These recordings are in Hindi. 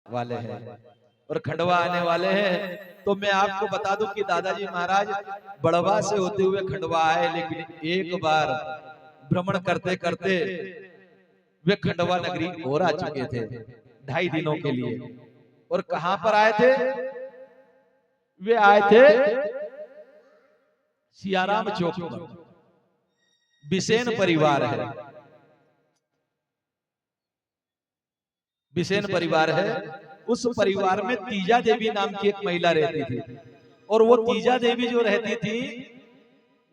वाले हैं और खंडवा आने वाले हैं। तो मैं आपको बता दूं कि दादाजी महाराज बड़वा से होते हुए खंडवा आए, लेकिन एक बार भ्रमण करते करते वे खंडवा नगरी और आ चुके थे 2.5 दिनों के लिए। और कहां पर आए थे? वे आए थे सियाराम चौक पर। बिसेन परिवार है, बिसेन परिवार है। उस परिवार में तीजा देवी नाम की एक महिला रहती थी। और वो तीजा देवी जो रहती थी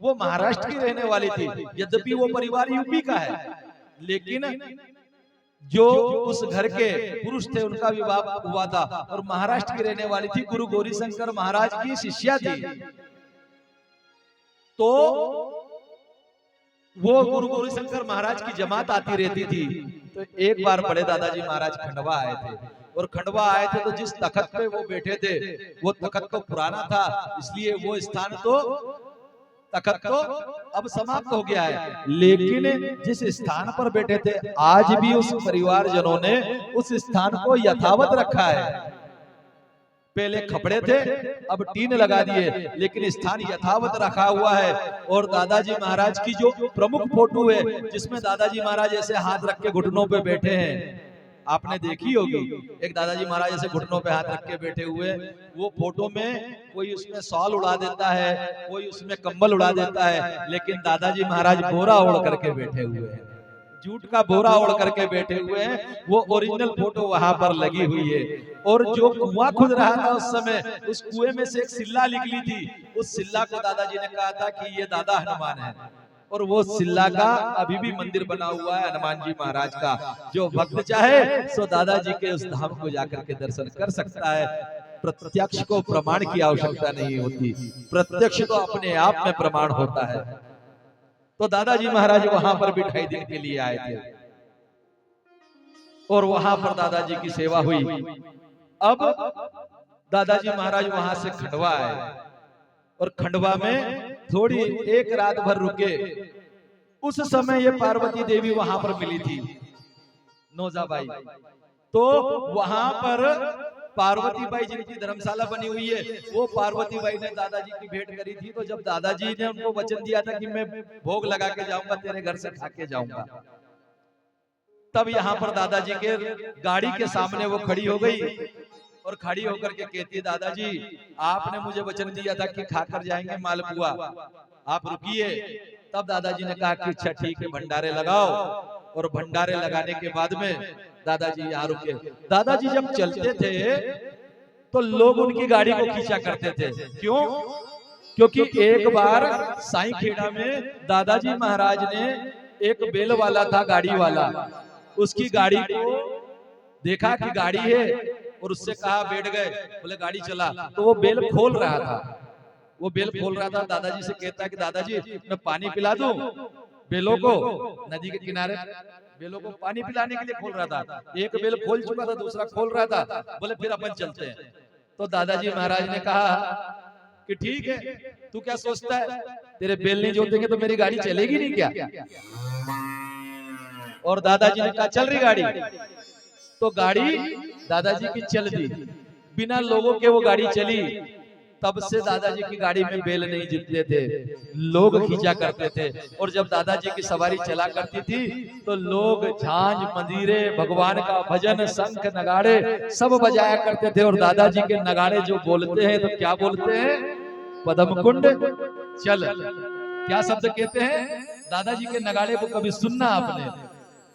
वो महाराष्ट्र की रहने वाली थी। यद्यपि वो परिवार यूपी का है, लेकिन जो उस घर के पुरुष थे उनका विवाह हुआ था और महाराष्ट्र की रहने वाली थी। गुरु गौरीशंकर महाराज की शिष्या थी। तो वो गुरु गौरीशंकर महाराज की जमात आती रहती थी। तो एक बार बड़े दादाजी महाराज खंडवा आए थे। और खंडवा आए थे तो जिस तखत पे वो बैठे थे वो तखत तो पुराना था, इसलिए वो स्थान तो तखत तो अब समाप्त हो गया है। लेकिन जिस स्थान पर बैठे थे आज भी उस परिवारजनों ने उस स्थान को यथावत रखा है। पहले खपड़े थे, अब टीन लगा दिए, लेकिन स्थान यथावत रखा हुआ है। और दादाजी महाराज की जो प्रमुख फोटो है जिसमें दादाजी महाराज ऐसे हाथ रख के घुटनों पे बैठे हैं, आपने देखी होगी। एक दादाजी महाराज ऐसे घुटनों पे हाथ रख के बैठे हुए, वो फोटो में कोई उसमें शॉल उड़ा देता है, कोई उसमें कंबल उड़ा देता है, लेकिन दादाजी महाराज बोरा ओढ़ करके बैठे हुए हैं, जूट का बोरा ओढ़ करके बैठे हुए हैं। वो ओरिजिनल फोटो वहां पर लगी हुई है। और जो कुआं खुद रहा था उस समय, उस कुएं में से एक सिल्ला निकली थी। उस सिल्ला को दादाजी ने कहा था कि ये दादा हनुमान है। और वो सिल्ला का अभी भी मंदिर बना हुआ है हनुमान जी महाराज का। जो भक्त चाहे सो दादाजी के उस धाम को जाकर के दर्शन कर सकता है। प्रत्यक्ष को प्रमाण की आवश्यकता नहीं होती, प्रत्यक्ष तो अपने आप में प्रमाण होता है। तो दादाजी महाराज वहां पर भी 2.5 दिन के लिए आए थे और वहां पर दादाजी की सेवा हुई। अब दादाजी महाराज वहां से खंडवा आए और खंडवा में थोड़ी एक रात भर रुके। उस समय ये पार्वती देवी वहां पर मिली थी, नौजाबाई। तो वहां पर पार्वती बाई जिनकी धर्मशाला बनी हुई है, वो पार्वती बाई ने दादाजी की भेंट करी थी। तो जब दादाजी ने उनको वचन दिया था कि मैं भोग लगा के जाऊंगा, तेरे घर से खा के जाऊंगा, तब यहाँ पर दादाजी के गाड़ी के सामने वो खड़ी हो गई और खड़ी होकर के कहती, दादाजी आपने मुझे वचन दिया था कि खाकर जाएंगे मालपुआ, आप रुकिए। तब दादाजी ने कहा कि अच्छा ठीक है, भंडारे लगाओ। और भंडारे लगाने के बाद में दादाजी यहाँ रुके। दादाजी जब चलते थे तो लोग उनकी गाड़ी को खींचा करते थे। क्यों? क्योंकि एक बार साईं खेड़ा में दादाजी महाराज ने, एक बेल वाला था गाड़ी वाला, उसकी गाड़ी को देखा कि गाड़ी है और उससे कहा, बैठ गए, बोले गाड़ी चला। तो वो बेल खोल रहा था, वो बेल खोल रहा था। दादाजी से कहता है कि दादाजी मैं पानी पिला दूं बेलों को। नदी के किनारे बेलों को पानी पिलाने के लिए खोल रहा था। एक बेल खोल चुका था, दूसरा खोल रहा था। बोले फिर अपन चलते हैं। तो दादाजी महाराज ने कहा कि ठीक है, तू क्या सोचता है, तेरे बेल नहीं जोतेंगे तो मेरी गाड़ी चलेगी नहीं क्या? और दादाजी ने कहा चल रही गाड़ी। तो गाड़ी दादाजी की चल दी, बिना लोगों के वो गाड़ी चली। तब से दादाजी की गाड़ी में बेल नहीं जुटते थे, लोग खींचा करते थे। और जब दादाजी की सवारी चला करती थी तो लोग झांझ मंदिरे, भगवान का भजन, शंख नगाड़े सब बजाया करते थे। और दादाजी के नगाड़े जो बोलते हैं तो क्या बोलते हैं? पदम कुंड चल। क्या शब्द कहते हैं? दादाजी के नगाड़े को कभी सुनना आपने?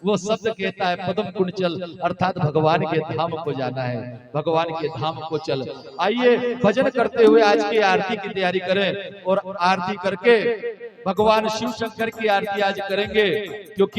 वो शब्द कहता है पदम कुंड चल, अर्थात भगवान के धाम को जाना है, भगवान के धाम को चल। आइए भजन करते हुए आज की आरती की तैयारी करें और आरती करके भगवान शिव शंकर की आरती आज करेंगे। क्योंकि